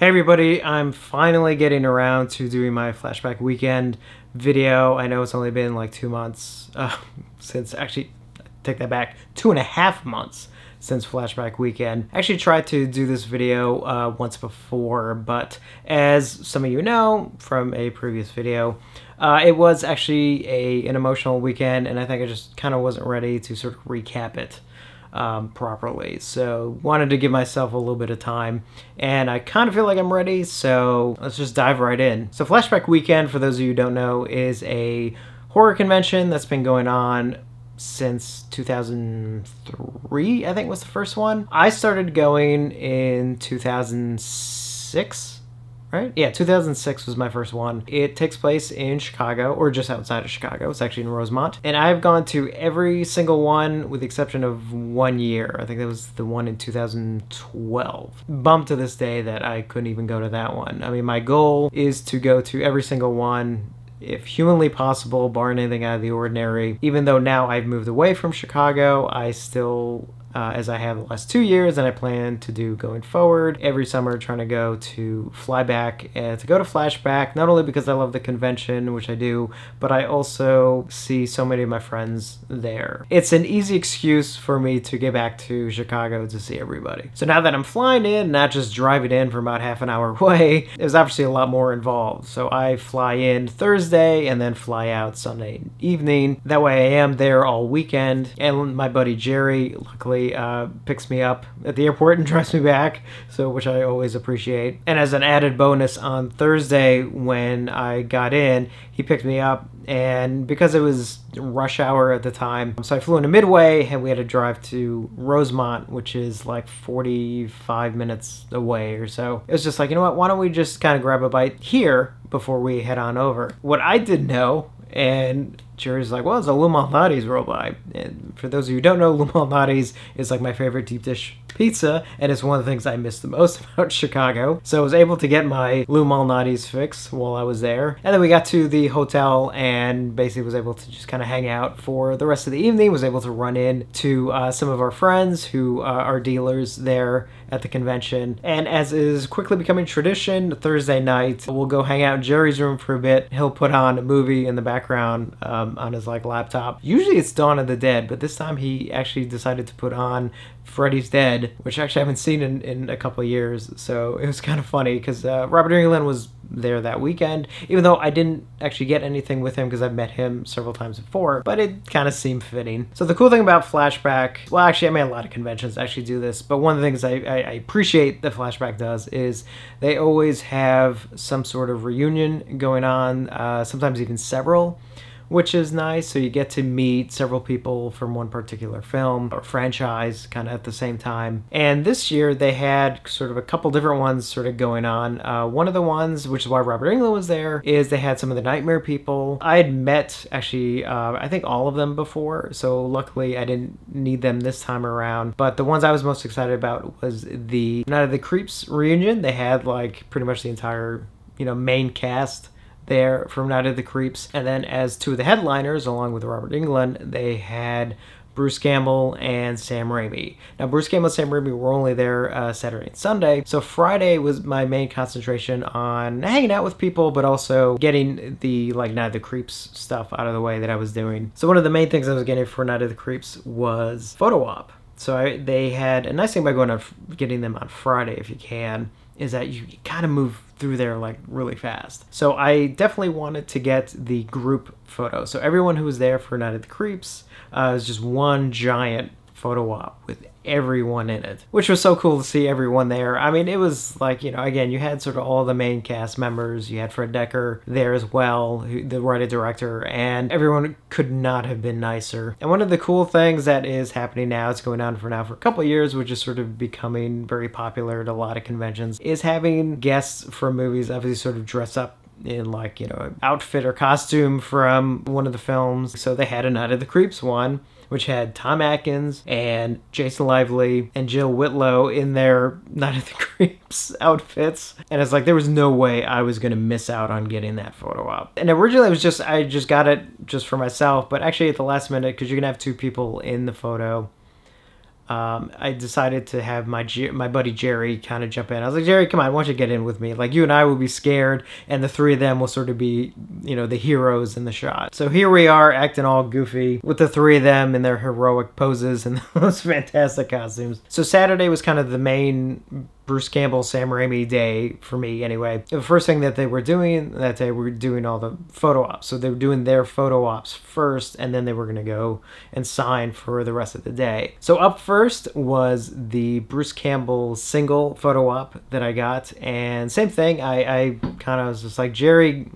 Hey everybody, I'm finally getting around to doing my Flashback Weekend video. I know it's only been like 2 months since, actually, take that back, 2.5 months since Flashback Weekend. I actually tried to do this video once before, but as some of you know from a previous video, it was actually an emotional weekend, and I think I just kind of wasn't ready to sort of recap it properly. So wanted to give myself a little bit of time, and I kind of feel like I'm ready, so let's just dive right in. So Flashback Weekend, for those of you who don't know, is a horror convention that's been going on since 2003, I think was the first one. I started going in 2006. Right? Yeah, 2006 was my first one. It takes place in Chicago, or just outside of Chicago. It's actually in Rosemont. And I've gone to every single one with the exception of 1 year. I think that was the one in 2012. Bummed to this day that I couldn't even go to that one. I mean, my goal is to go to every single one if humanly possible, barring anything out of the ordinary. Even though now I've moved away from Chicago, I still, as I have the last 2 years, and I plan to do going forward, every summer trying to go to Flashback, to go to Flashback, not only because I love the convention, which I do, but I also see so many of my friends there. It's an easy excuse for me to get back to Chicago to see everybody. So now that I'm flying in, not just driving in from about half an hour away, there's obviously a lot more involved. So I fly in Thursday and then fly out Sunday evening. That way I am there all weekend, and my buddy Jerry, luckily, picks me up at the airport and drives me back, so which I always appreciate. And as an added bonus, on Thursday when I got in, he picked me up, and because it was rush hour at the time, so I flew into Midway and we had to drive to Rosemont, which is like 45 minutes away or so. It was just like, you know what, why don't we just kind of grab a bite here before we head on over. What I didn't know, and Jerry's like, well, it's a Lou Malnati's roll by. And for those of you who don't know, Lou Malnati's is like my favorite deep dish pizza, and it's one of the things I miss the most about Chicago. So I was able to get my Lou Malnati's fix while I was there. And then we got to the hotel and basically was able to just kind of hang out for the rest of the evening. Was able to run in to some of our friends who are dealers there at the convention. And as is quickly becoming tradition, Thursday night, we'll go hang out in Jerry's room for a bit. He'll put on a movie in the background on his like laptop. Usually it's Dawn of the Dead, but this time he actually decided to put on Freddy's Dead, which actually I haven't seen in a couple of years. So it was kind of funny because Robert Englund was there that weekend, even though I didn't actually get anything with him because I've met him several times before, but it kind of seemed fitting. So the cool thing about Flashback, well, actually I mean a lot of conventions actually do this, but one of the things I appreciate that Flashback does is they always have some sort of reunion going on, sometimes even several, which is nice. So you get to meet several people from one particular film or franchise kind of at the same time. And this year they had sort of a couple different ones sort of going on. One of the ones, which is why Robert Englund was there, is they had some of the Nightmare people. I had met actually I think all of them before, so luckily I didn't need them this time around. But the ones I was most excited about was the Night of the Creeps reunion. They had like pretty much the entire, you know, main cast there from Night of the Creeps. And then as two of the headliners, along with Robert Englund, they had Bruce Campbell and Sam Raimi. Now, Bruce Campbell and Sam Raimi were only there Saturday and Sunday, so Friday was my main concentration on hanging out with people, but also getting the like Night of the Creeps stuff out of the way that I was doing. So one of the main things I was getting for Night of the Creeps was photo op. So they had a nice thing by getting them on Friday, if you can, is that you kind of move through there like really fast. So I definitely wanted to get the group photo. So everyone who was there for Night of the Creeps was just one giant photo op with everyone in it, which was so cool to see everyone there. I mean, it was like, you know, again, you had sort of all the main cast members. You had Fred Decker there as well, the writer-director, and everyone could not have been nicer. And one of the cool things that is happening now, it's going on for a couple of years, which is sort of becoming very popular at a lot of conventions, is having guests from movies obviously sort of dress up in like, you know, outfit or costume from one of the films. So they had a Night of the Creeps one, which had Tom Atkins and Jason Lively and Jill Whitlow in their Night of the Creeps outfits. And it's like, there was no way I was going to miss out on getting that photo op. And originally I just got it just for myself, but actually at the last minute, because you can have two people in the photo, I decided to have my buddy Jerry kind of jump in. I was like, Jerry, come on, why don't you get in with me? Like, you and I will be scared, and the three of them will sort of be, you know, the heroes in the shot. So here we are acting all goofy with the three of them in their heroic poses and those fantastic costumes. So Saturday was kind of the main Bruce Campbell, Sam Raimi day for me anyway. The first thing that they were doing that day, we were doing all the photo ops. So they were doing their photo ops first, and then they were going to go and sign for the rest of the day. So up first was the Bruce Campbell single photo op that I got, and same thing. I kind of was just like, Jerry,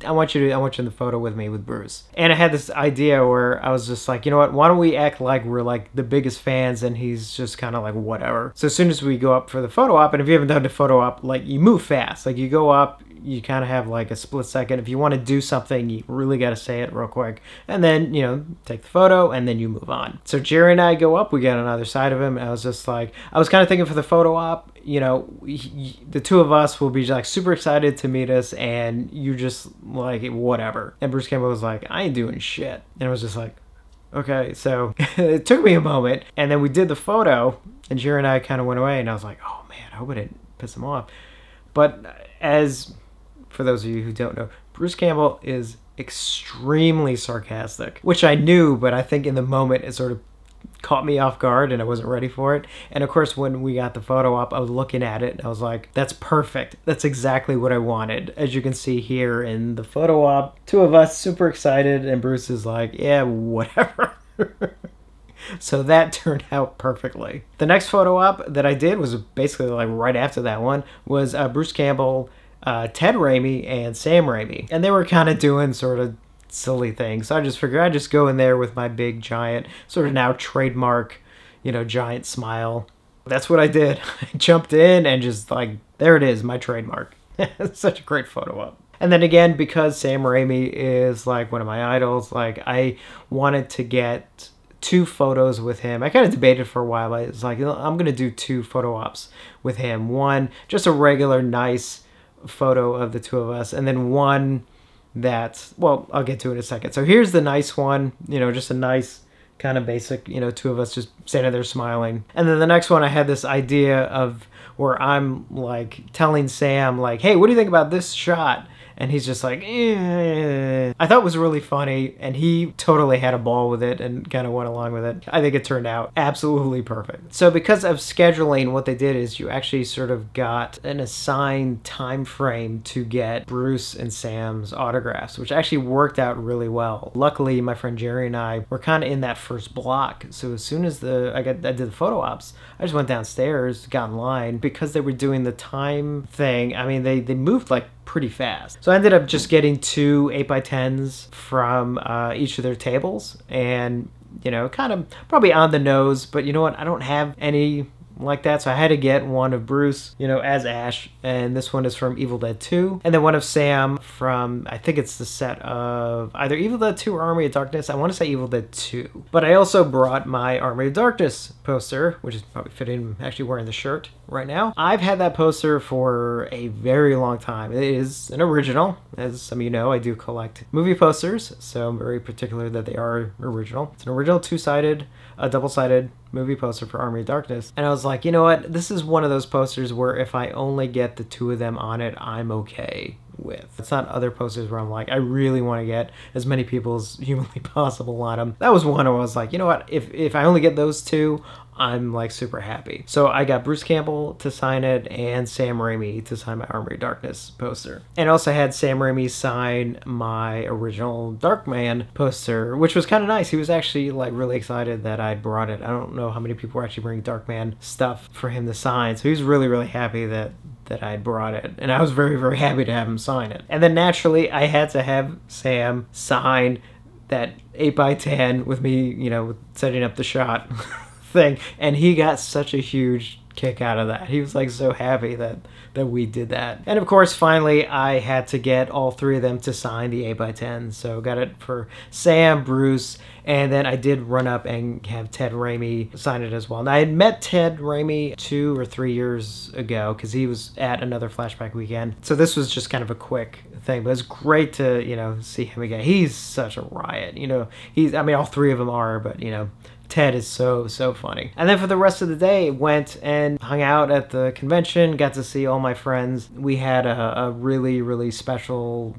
I want you in the photo with me with Bruce. And I had this idea where I was just like, you know what, why don't we act like we're like the biggest fans and he's just kind of like whatever. So as soon as we go up for the photo op, and if you haven't done the photo op, like you move fast. Like you go up, you kind of have like a split second. If you want to do something, you really got to say it real quick. And then, you know, take the photo and then you move on. So Jerry and I go up, we get on either side of him. And I was just like, I was kind of thinking for the photo op, you know, the two of us will be like super excited to meet us, and you just like whatever. And Bruce Campbell was like, I ain't doing shit. And I was just like, okay. So it took me a moment, and then we did the photo, and Jerry and I kind of went away, and I was like, oh man, I hope I didn't piss him off. But as for those of you who don't know, Bruce Campbell is extremely sarcastic, which I knew, but I think in the moment it sort of caught me off guard and I wasn't ready for it. And of course, when we got the photo up, I was looking at it and I was like, that's perfect. That's exactly what I wanted. As you can see here in the photo op, two of us super excited, and Bruce is like, yeah, whatever. So that turned out perfectly. The next photo op that I did was basically like right after that one was Bruce Campbell, Ted Raimi, and Sam Raimi. And they were kind of doing sort of silly things. So I just figured I'd just go in there with my big giant sort of now trademark, you know, giant smile. That's what I did. I jumped in and just like, there it is, my trademark. It's such a great photo op. And then again, because Sam Raimi is like one of my idols, like I wanted to get 2 photos with him. I kind of debated for a while. I was like, you know, I'm going to do 2 photo ops with him. One, just a regular nice photo of the two of us, and then one that, well, I'll get to it in a second. So here's the nice one, you know, just a nice kind of basic, you know, two of us just standing there smiling. And then the next one, I had this idea of where I'm like telling Sam like, hey, what do you think about this shot? And he's just like, eh. I thought it was really funny, and he totally had a ball with it and kind of went along with it. I think it turned out absolutely perfect. So because of scheduling, what they did is you actually sort of got an assigned time frame to get Bruce and Sam's autographs, which actually worked out really well. Luckily, my friend Jerry and I were kind of in that first block. So as soon as I did the photo ops, I just went downstairs, got in line. Because they were doing the time thing, I mean, they moved like pretty fast. So I ended up just getting 2 8x10s from each of their tables, and you know, kind of probably on the nose, but you know what, I don't have any like that, so I had to get one of Bruce, you know, as Ash, and this one is from Evil Dead 2, and then one of Sam from, I think it's the set of either Evil Dead 2 or Army of Darkness. I want to say Evil Dead 2, but I also brought my Army of Darkness poster, which is probably fitting. I'm actually wearing the shirt right now. I've had that poster for a very long time. It is an original. As some of you know, I do collect movie posters, so I'm very particular that they are original. It's an original double-sided movie poster for Army of Darkness. And I was like, you know what? This is one of those posters where if I only get the 2 of them on it, I'm okay with. It's not other posters where I'm like, I really want to get as many people as humanly possible on them. That was one where I was like, you know what? If I only get those 2, I'm like super happy. So I got Bruce Campbell to sign it and Sam Raimi to sign my Army of Darkness poster. And also had Sam Raimi sign my original Darkman poster, which was kind of nice. He was actually like really excited that I'd brought it. I don't know how many people were actually bringing Darkman stuff for him to sign. So he was really, really happy that I brought it. And I was very, very happy to have him sign it. And then naturally I had to have Sam sign that 8x10 with me, you know, setting up the shot thing, and he got such a huge kick out of that. He was like so happy that we did that. And of course, finally, I had to get all 3 of them to sign the 8x10. So got it for Sam, Bruce, and then I did run up and have Ted Raimi sign it as well. Now, I had met Ted Raimi 2 or 3 years ago because he was at another Flashback Weekend. So this was just kind of a quick thing, but it's great to, you know, see him again. He's such a riot, you know. I mean, all 3 of them are, but, you know, Ted is so funny. And then for the rest of the day, went and hung out at the convention, got to see all my friends. We had a really special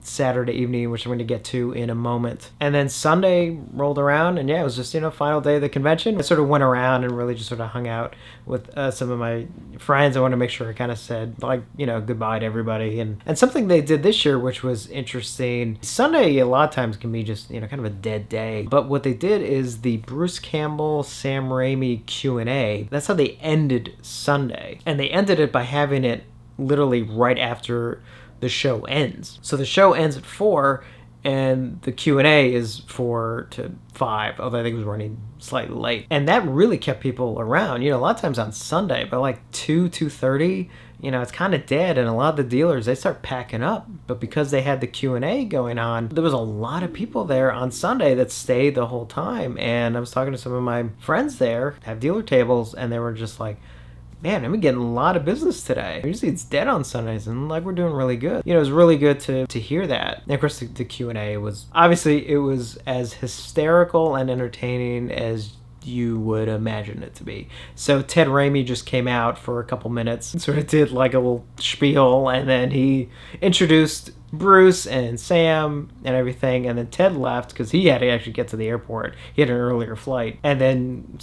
Saturday evening, which I'm going to get to in a moment. And then Sunday rolled around, and yeah, it was just, final day of the convention. I sort of went around and really just sort of hung out with some of my friends. I wanted to make sure I kind of said, goodbye to everybody. And something they did this year, which was interesting. Sunday, a lot of times, can be just, kind of a dead day. But what they did is the Bruce Campbell, Sam Raimi Q&A. That's how they ended Sunday. And they ended it by having it literally right after the show ends. So the show ends at 4, and the Q&A is 4 to 5, although I think it was running slightly late. And that really kept people around. A lot of times on Sunday, by like 2:30, it's kind of dead, and a lot of the dealers, they start packing up. But because they had the Q&A going on, there was a lot of people there on Sunday that stayed the whole time. And I was talking to some of my friends there, have dealer tables, and they were just like, man, I'm getting a lot of business today. Usually it's dead on Sundays, and we're doing really good. It was really good to hear that. And of course, the Q&A was, obviously, it was as hysterical and entertaining as you would imagine it to be. So Ted Raimi just came out for a couple minutes, sort of did like a little spiel, and then he introduced Bruce and Sam and everything, and then Ted left because he had to actually get to the airport. He had an earlier flight, and then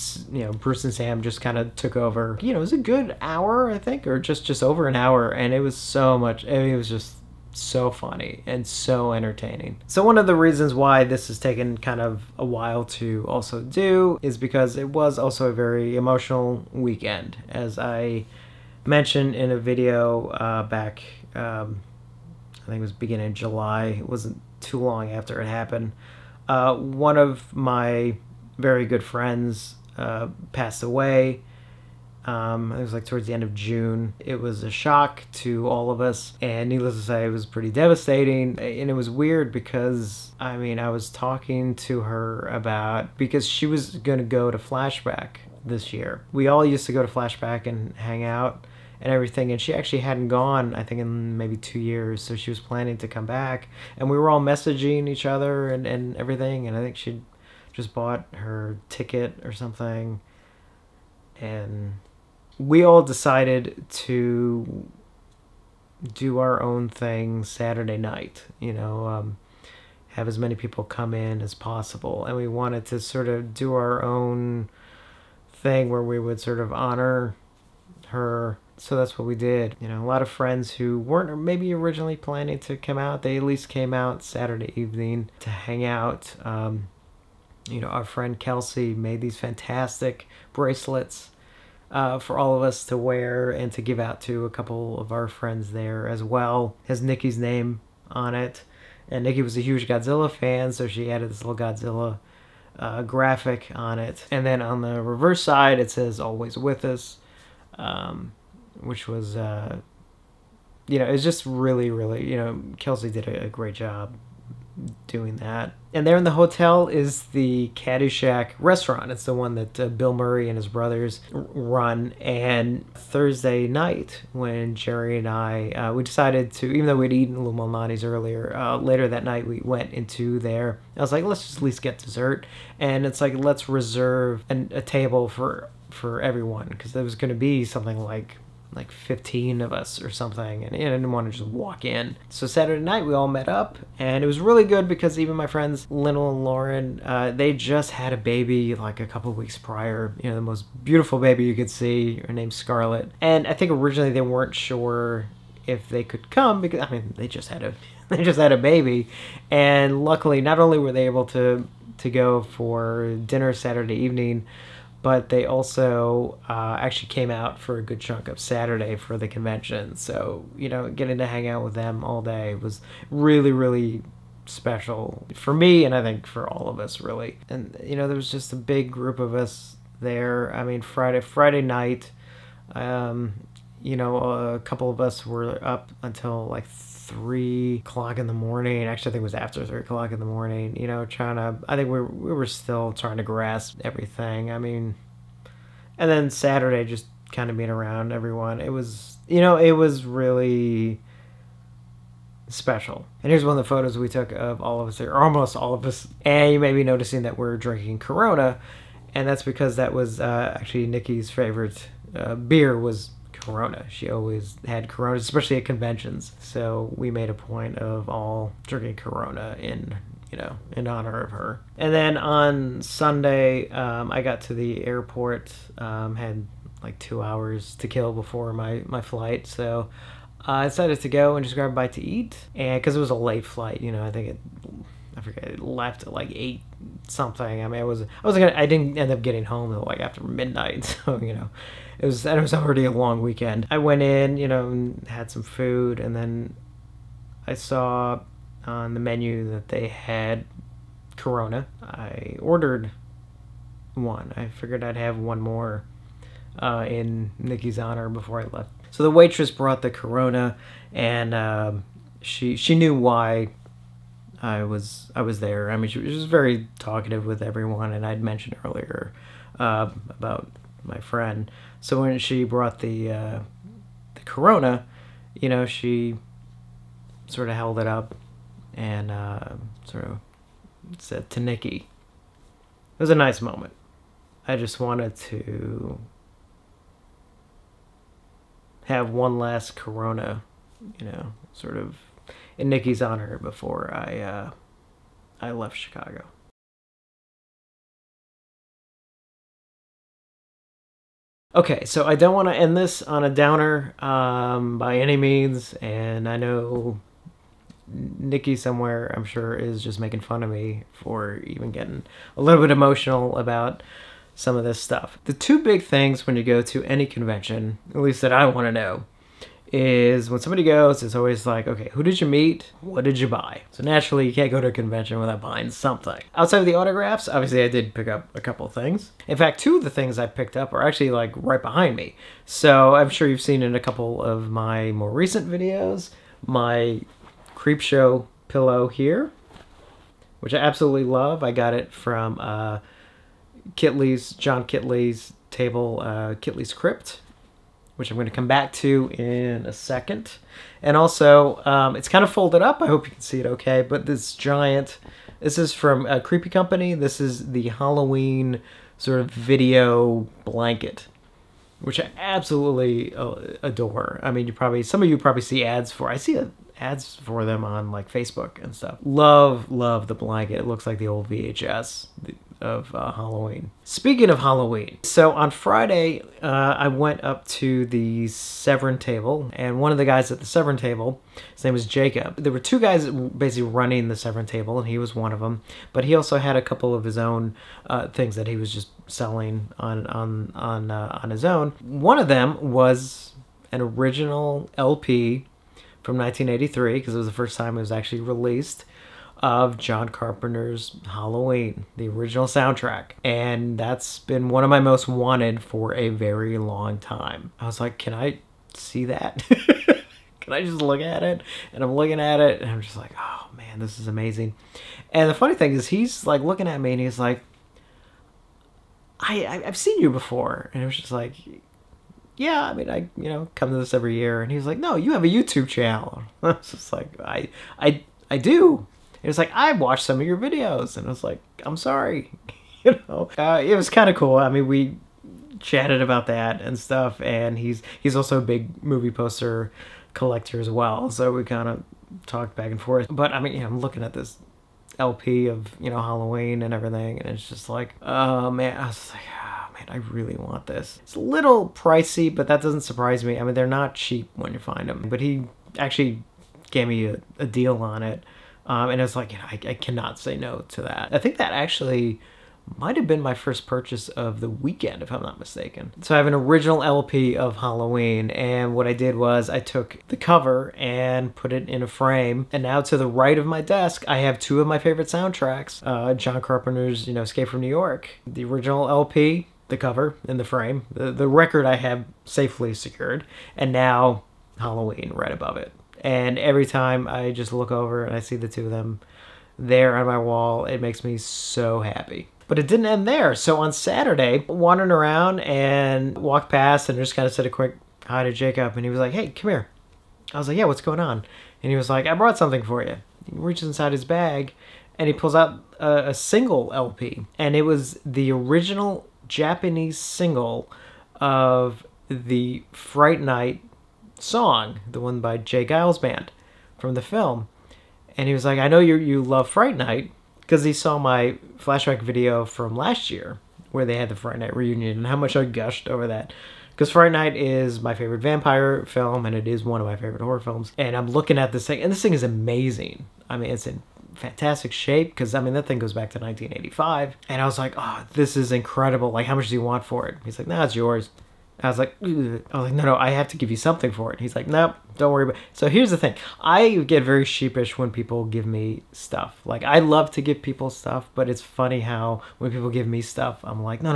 Bruce and Sam just kind of took over. It was a good hour, I think, or just over an hour, and it was so much. It was just so funny and so entertaining. So one of the reasons why this has taken kind of a while to also do is because it was also a very emotional weekend. As I mentioned in a video back, I think it was beginning of July, it wasn't too long after it happened, one of my very good friends passed away. It was like towards the end of June. It was a shock to all of us, and needless to say, it was pretty devastating. And it was weird because, I was talking to her about, because she was going to go to Flashback this year. We all used to go to Flashback and hang out and everything, and she actually hadn't gone, I think, in maybe 2 years, so she was planning to come back, and we were all messaging each other and everything, and I think she'd just bought her ticket or something, and we all decided to do our own thing Saturday night, have as many people come in as possible, and we wanted to sort of do our own thing where we would sort of honor her. So that's what we did. A lot of friends who weren't maybe originally planning to come out, they at least came out Saturday evening to hang out. Our friend Kelsey made these fantastic bracelets for all of us to wear and to give out to a couple of our friends there as well. It has Nikki's name on it, and Nikki was a huge Godzilla fan, so she added this little Godzilla graphic on it. And then on the reverse side, it says "Always with us," which was, it's just really, Kelsey did a great job doing that. And there in the hotel is the Caddyshack restaurant. It's the one that Bill Murray and his brothers run. And Thursday night, when Jerry and I, we decided to, even though we'd eaten Lou Malnati's earlier, later that night we went into there. I was like, let's just at least get dessert. And it's like, let's reserve a table for everyone, because there was going to be something like 15 of us or something, and I didn't want to just walk in. So Saturday night we all met up, and it was really good because even my friends Lynnell and Lauren, they just had a baby like a couple of weeks prior, the most beautiful baby you could see. Her name's Scarlett, and I think originally they weren't sure if they could come because they just had a baby, and luckily not only were they able to go for dinner Saturday evening, but they also actually came out for a good chunk of Saturday for the convention. So, getting to hang out with them all day was really, really special for me, and I think for all of us, really. And, there was just a big group of us there. Friday night, a couple of us were up until like 3 o'clock in the morning. Actually, I think it was after 3 o'clock in the morning, I think we were still trying to grasp everything. And then Saturday, just kind of being around everyone. It was, it was really special. And here's one of the photos we took of all of us there, or almost all of us. And you may be noticing that we're drinking Corona. And that's because that was actually Nikki's favorite beer was Corona. She always had Corona, especially at conventions. So we made a point of all drinking Corona in honor of her. And then on Sunday, I got to the airport, had like 2 hours to kill before my flight. So I decided to go and just grab a bite to eat. And because it was a late flight, I think I forget, it left at like 8 something. I mean, I didn't end up getting home until like after midnight. So, it was already a long weekend. I went in, and had some food, and then I saw on the menu that they had Corona. I ordered one. I figured I'd have one more in Nikki's honor before I left. So the waitress brought the Corona, and she knew why I was there. I mean, she was very talkative with everyone, and I'd mentioned earlier about my friend. So when she brought the Corona, she sort of held it up and sort of said to Nikki. It was a nice moment. I just wanted to have one last Corona, sort of in Nikki's honor before I left Chicago. Okay, so I don't want to end this on a downer by any means, and I know Nikki somewhere, I'm sure, is just making fun of me for even getting a little bit emotional about some of this stuff. The two big things when you go to any convention, at least that I want to know, is when somebody goes, it's always like, okay, who did you meet? What did you buy? So naturally, you can't go to a convention without buying something. Outside of the autographs, obviously I did pick up a couple of things. In fact, 2 of the things I picked up are actually like right behind me. So I'm sure you've seen in a couple of my more recent videos, my Creepshow pillow here, which I absolutely love. I got it from John Kitley's table, Kitley's Crypt, which I'm going to come back to in a second. And also, it's kind of folded up. I hope you can see it okay. But this is from a Creepy Company. This is the Halloween sort of video blanket, which I absolutely adore. I mean, some of you probably see ads for. I see ads for them on like Facebook and stuff. Love the blanket. It looks like the old VHS of Halloween. Speaking of Halloween, so on Friday, I went up to the Severin table, and one of the guys at the Severin table, his name was Jacob. There were 2 guys basically running the Severin table, and he was one of them, but he also had a couple of his own things that he was just selling on his own. One of them was an original LP from 1983, because it was the first time it was actually released, of John Carpenter's Halloween, the original soundtrack. And that's been one of my most wanted for a very long time. I was like, can I see that? Can I just look at it? And I'm looking at it, and I'm just like, oh man, this is amazing. And the funny thing is, he's like looking at me, and he's like, I've seen you before. And I was just like, yeah, I mean, I come to this every year. And he was like, no, you have a YouTube channel. I was just like, I do. It was like, I watched some of your videos, and I was like, I'm sorry. It was kind of cool. I mean, we chatted about that and stuff, and he's also a big movie poster collector as well, so we kind of talked back and forth. But I mean, I'm looking at this LP of Halloween and everything, and it's just like, oh man, I was like, oh man, I really want this. It's a little pricey, but that doesn't surprise me. I mean, they're not cheap when you find them, but he actually gave me a deal on it. And it's like, I cannot say no to that. I think that actually might have been my first purchase of the weekend, if I'm not mistaken. So I have an original LP of Halloween, and what I did was I took the cover and put it in a frame, and now to the right of my desk, I have 2 of my favorite soundtracks. John Carpenter's, Escape from New York, the original LP, the cover in the frame, the record I have safely secured, and now Halloween right above it. And every time I just look over and I see the 2 of them there on my wall, it makes me so happy. But it didn't end there. So on Saturday, wandering around and walked past and just kind of said a quick hi to Jacob, and he was like, hey, come here. I was like, yeah, what's going on? And he was like, I brought something for you. He reaches inside his bag, and he pulls out a single LP, and it was the original Japanese single of the Fright Night song, the one by Jay Giles Band from the film. And he was like, I know you love Fright Night, because he saw my flashback video from last year where they had the Fright Night reunion and how much I gushed over that. Because Fright Night is my favorite vampire film, and it is one of my favorite horror films. And I'm looking at this thing, and this thing is amazing. I mean, it's in fantastic shape, because, I mean, that thing goes back to 1985. And I was like, oh, this is incredible. Like, how much do you want for it? He's like, nah, it's yours. I was like, no, I have to give you something for it. He's like, nope, don't worry about it. So here's the thing. I get very sheepish when people give me stuff. Like, I love to give people stuff, but it's funny how when people give me stuff, I'm like, no,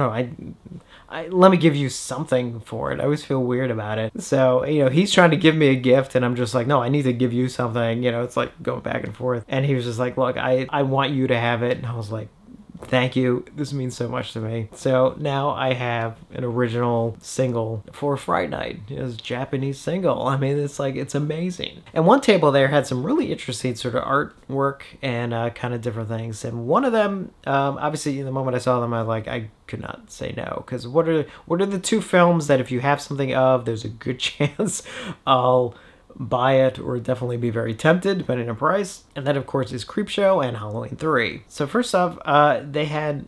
let me give you something for it. I always feel weird about it. So, you know, he's trying to give me a gift, and I'm just like, no, I need to give you something. You know, it's like going back and forth. And he was just like, look, I want you to have it. And I was like, thank you. This means so much to me. So now I have an original single for Fright Night. It's a Japanese single. I mean, it's like, it's amazing. And one table there had some really interesting sort of artwork and kind of different things. And one of them, obviously, the moment I saw them, I could not say no. Because what are the two films that if you have something of, there's a good chance I'll buy it or definitely be very tempted depending on price. And that, of course, is Creepshow and Halloween 3. So first off, they had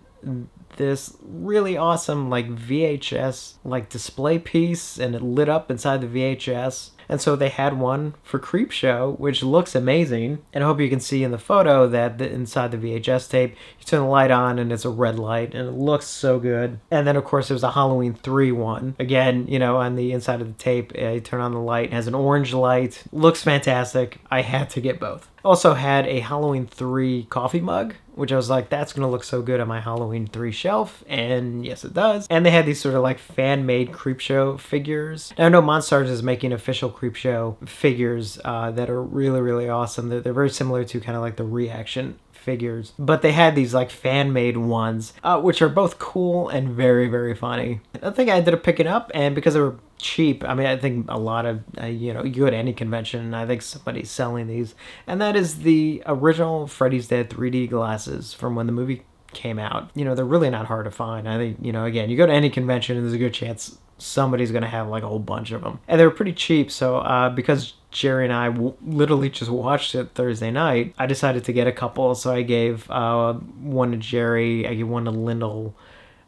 this really awesome like VHS like display piece, and it lit up inside the VHS. And so they had one for Creepshow, which looks amazing. And I hope you can see in the photo that inside the VHS tape, you turn the light on and it's a red light, and it looks so good. And then, of course, there's a Halloween 3 one. Again, you know, on the inside of the tape, you turn on the light, it has an orange light. Looks fantastic. I had to get both. Also had a Halloween 3 coffee mug, which I was like, that's going to look so good on my Halloween 3 shelf. And yes, it does. And they had these sort of like fan-made Creepshow figures. Now, I know Monstars is making official Creepshow figures that are really, really awesome. They're very similar to kind of like the reaction figures. But they had these like fan-made ones, which are both cool and very, very funny. I think I ended up picking up, and because they were cheap, I mean, I think a lot of, you know, you go to any convention, and I think somebody's selling these. And that is the original Freddy's Dead 3D glasses from when the movie came out. You know, they're really not hard to find. I think, you know, again, you go to any convention, and there's a good chance somebody's going to have like a whole bunch of them. And they were pretty cheap, so because Jerry and I literally just watched it Thursday night, I decided to get a couple. So I gave one to Jerry, I gave one to Lyndall,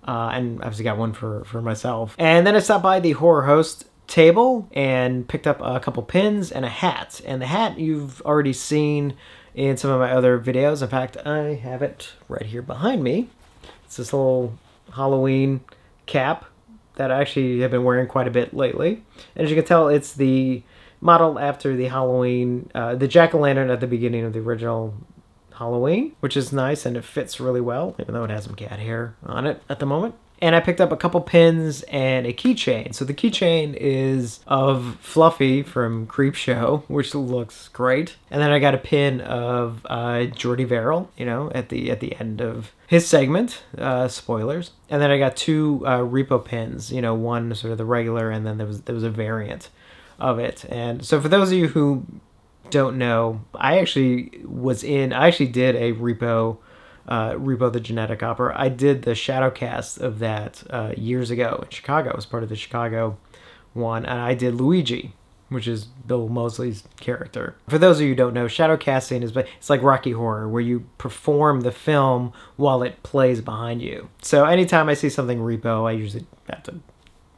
and obviously got one for myself. And then I stopped by the Horror Host table and picked up a couple pins and a hat. And the hat you've already seen in some of my other videos. In fact, I have it right here behind me. It's this little Halloween cap that I actually have been wearing quite a bit lately. And as you can tell, it's the model after the Halloween, the jack-o'-lantern at the beginning of the original Halloween, which is nice, and it fits really well, even though it has some cat hair on it at the moment. And I picked up a couple pins and a keychain. So the keychain is of Fluffy from Creepshow, which looks great. And then I got a pin of Jordy Verrill, you know, at the end of his segment, spoilers. And then I got two repo pins, you know, one sort of the regular, and then there was a variant of it. And so for those of you who don't know, I actually did a Repo the Genetic Opera. I did the shadow cast of that years ago in Chicago. It was part of the Chicago one, and I did Luigi, which is Bill Moseley's character. For those of you who don't know, shadow casting it's like Rocky Horror, where you perform the film while it plays behind you. So anytime I see something Repo, I usually have to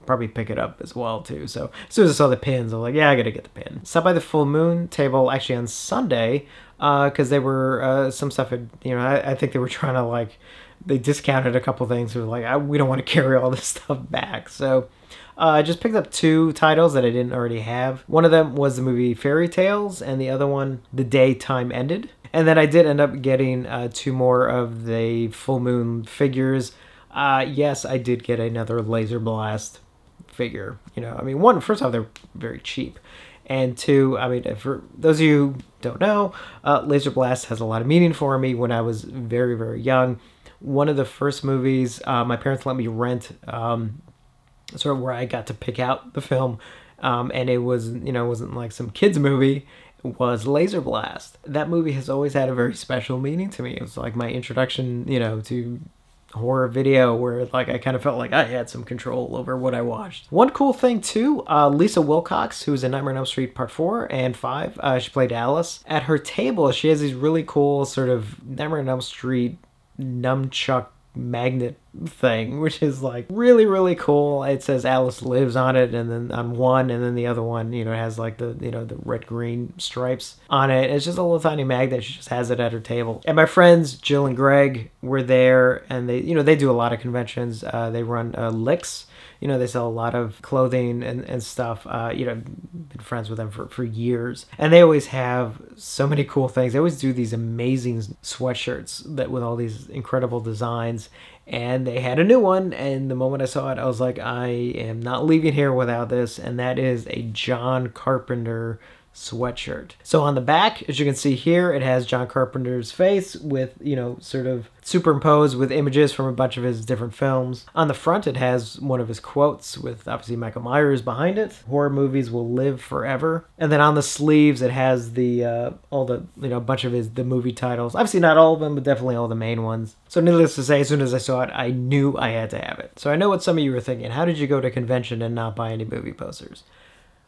probably pick it up as well too. So as soon as I saw the pins, I was like, yeah, I gotta get the pin. Stopped by the Full Moon table actually on Sunday, because they were some stuff had, you know, I think they were trying to like, they discounted a couple things. So like, we don't want to carry all this stuff back. So I just picked up two titles that I didn't already have. One of them was the movie Fairy Tales, and the other one, The Day Time Ended. And then I did end up getting two more of the Full Moon figures. Yes, I did get another Laser Blast figure. You know, I mean, one, first off, they're very cheap. And two, I mean, for those of you who don't know, Laser Blast has a lot of meaning for me. When I was very, very young, one of the first movies my parents let me rent, sort of where I got to pick out the film, and it was, you know, it wasn't like some kids movie, was Laser Blast. That movie has always had a very special meaning to me. It was like my introduction, you know, to horror video where like I kind of felt like I had some control over what I watched. One cool thing too, Lisa Wilcox, who was in Nightmare on Elm Street Part 4 and 5, she played Alice. At her table, she has these really cool sort of Nightmare on Elm Street nunchuck magnet thing, which is like really, really cool. It says Alice Lives on it, and then on one, and then the other one, you know, it has like the, you know, the red green stripes on it. It's just a little tiny magnet. She just has it at her table. And my friends Jill and Greg were there, and they, you know, they do a lot of conventions. They run Licks. You know, they sell a lot of clothing and stuff. You know, I've been friends with them for years. And they always have so many cool things. They always do these amazing sweatshirts that with all these incredible designs. And they had a new one, and the moment I saw it, I was like, I am not leaving here without this. And that is a John Carpenter sweatshirt. So on the back, as you can see here, it has John Carpenter's face with, you know, sort of superimposed with images from a bunch of his different films. On the front, it has one of his quotes with obviously Michael Myers behind it. Horror movies will live forever. And then on the sleeves, it has the all the, you know, bunch of the movie titles. Obviously not all of them, but definitely all the main ones. So needless to say, as soon as I saw it, I knew I had to have it. So I know what some of you were thinking. How did you go to a convention and not buy any movie posters?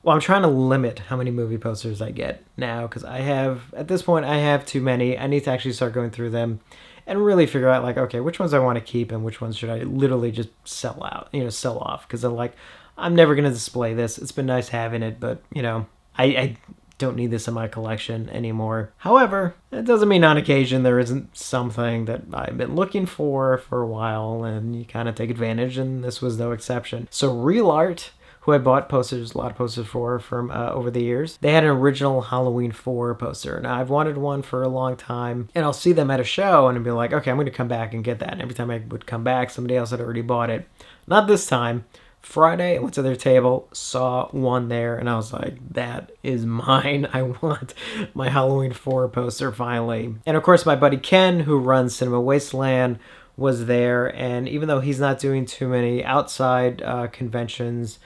Well, I'm trying to limit how many movie posters I get now, because I have, at this point, I have too many. I need to actually start going through them and really figure out, like, okay, which ones I want to keep and which ones should I literally just sell out, you know, sell off. Because I'm like, I'm never going to display this. It's been nice having it, but, you know, I don't need this in my collection anymore. However, it doesn't mean on occasion there isn't something that I've been looking for a while, and you kind of take advantage, and this was no exception. So Real Art, who I bought posters, a lot of posters for from over the years. They had an original Halloween 4 poster. Now, I've wanted one for a long time, and I'll see them at a show and I'd be like, okay, I'm going to come back and get that. And every time I would come back, somebody else had already bought it. Not this time. Friday, I went to their table, saw one there, and I was like, that is mine. I want my Halloween 4 poster finally. And of course, my buddy Ken, who runs Cinema Wasteland, was there. And even though he's not doing too many outside conventions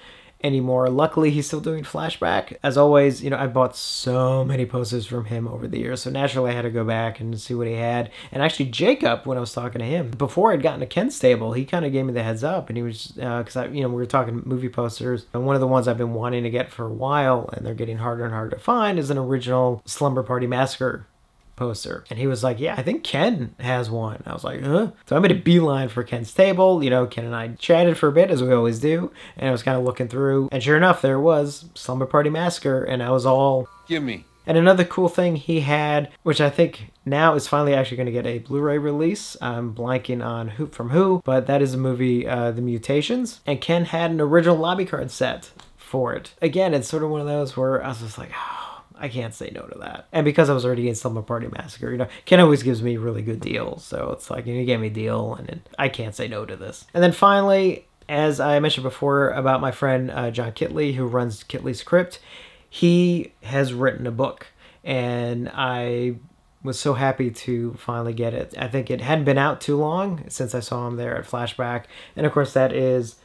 anymore, luckily he's still doing Flashback. As always, you know, I bought so many posters from him over the years, so naturally I had to go back and see what he had. And actually Jacob, when I was talking to him before I'd gotten to Ken's table, he kind of gave me the heads up, and he was because I, you know, we were talking movie posters, and one of the ones I've been wanting to get for a while, and they're getting harder and harder to find, is an original Slumber Party Massacre poster. And he was like, yeah, I think Ken has one. I was like, huh? So I made a beeline for Ken's table. You know, Ken and I chatted for a bit, as we always do, and I was kind of looking through, and sure enough, there was Slumber Party Massacre, and I was all, gimme. And another cool thing he had, which I think now is finally actually going to get a Blu-ray release. I'm blanking on who, but that is a movie, The Mutations, and Ken had an original lobby card set for it. Again, it's sort of one of those where I was just like, oh, I can't say no to that. And because I was already in Slumber Party Massacre, you know, Ken always gives me really good deals. So it's like, you know, he gave me a deal, and I can't say no to this. And then finally, as I mentioned before about my friend John Kitley, who runs Kitley's Crypt, he has written a book. And I was so happy to finally get it. I think it hadn't been out too long since I saw him there at Flashback. And of course, that is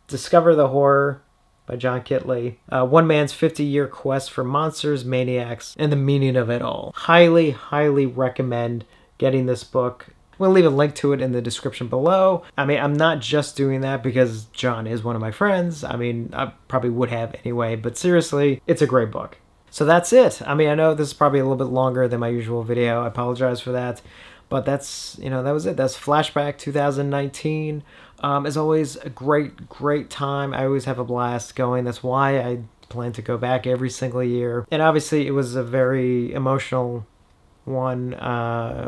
Discover the Horror by John Kitley. One man's 50-year quest for monsters, maniacs, and the meaning of it all. Highly, highly recommend getting this book. I'm going to leave a link to it in the description below. I mean, I'm not just doing that because John is one of my friends. I mean, I probably would have anyway, but seriously, it's a great book. So that's it. I mean, I know this is probably a little bit longer than my usual video. I apologize for that. But that's, you know, that was it. That's Flashback 2019. As always, a great time. I always have a blast going. That's why I plan to go back every single year. And obviously, it was a very emotional one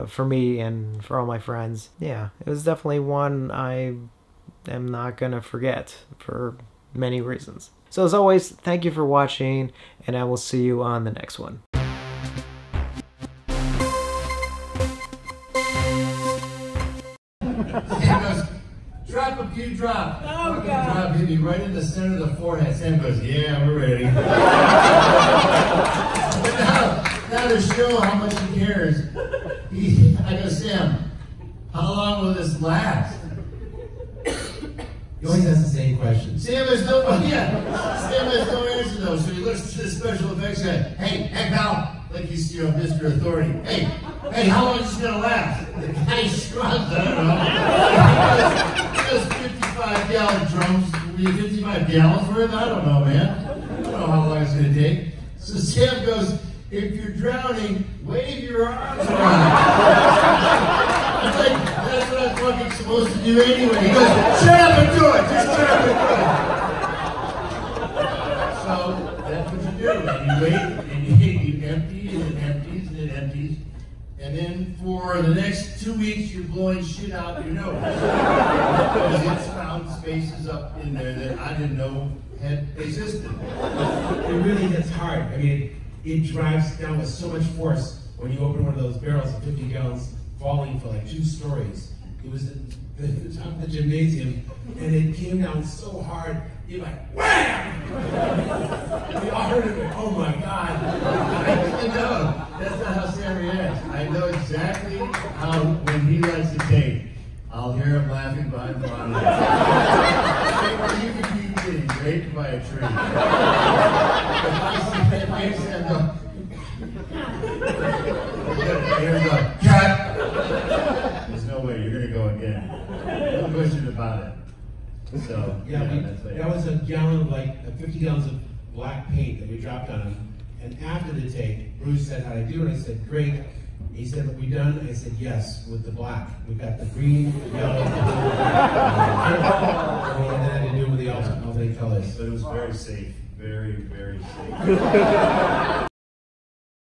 for me and for all my friends. Yeah, it was definitely one I am not going to forget for many reasons. So as always, thank you for watching, and I will see you on the next one. Drop a few drops. Oh, God. Drop hit me right in the center of the forehead. Sam goes, yeah, we're ready. But now to show how much he cares, I go, Sam, how long will this last? He always has the same question. Sam has no answer though, so he looks to the special effects guy. Hey, pal, like he's Mr. Authority. Hey, how long is this gonna last? The guy shrugs, I don't know. He does 55-gallon drums, 55 gallons worth? I don't know, man. I don't know how long it's gonna take. So Sam goes, if you're drowning, wave your arms around. I'm like, that's what I'm fucking supposed to do anyway. He goes, shut up and do it! Just shut up and do it! So, that's what you do. And you wait, and you empty, and it empties, and it empties. And then for the next 2 weeks, you're blowing shit out your nose. Because it's found spaces up in there that I didn't know had existed. It really hits hard. I mean, it drives down with so much force when you open one of those barrels of 50 gallons falling for like 2 stories. It was at the top of the gymnasium, and it came down so hard, you're like, wham! We all heard it, oh my God. I know. That's not how Sam reacts. I know exactly how, when he likes to take, I'll hear him laughing behind the monitor. You could be getting raped by a tree. If I see that face, I go, here's a cut. There's no way, you're gonna go again. No question about it. So, yeah, that was a gallon of 50 gallons of black paint that we dropped on him. And after the take, Bruce said, how'd I do? And I said, great. He said, are we done? I said, yes, with the black. We got the green, the yellow, the blue, and then I had to do with the alternate colors. But it was very safe. Very, very safe.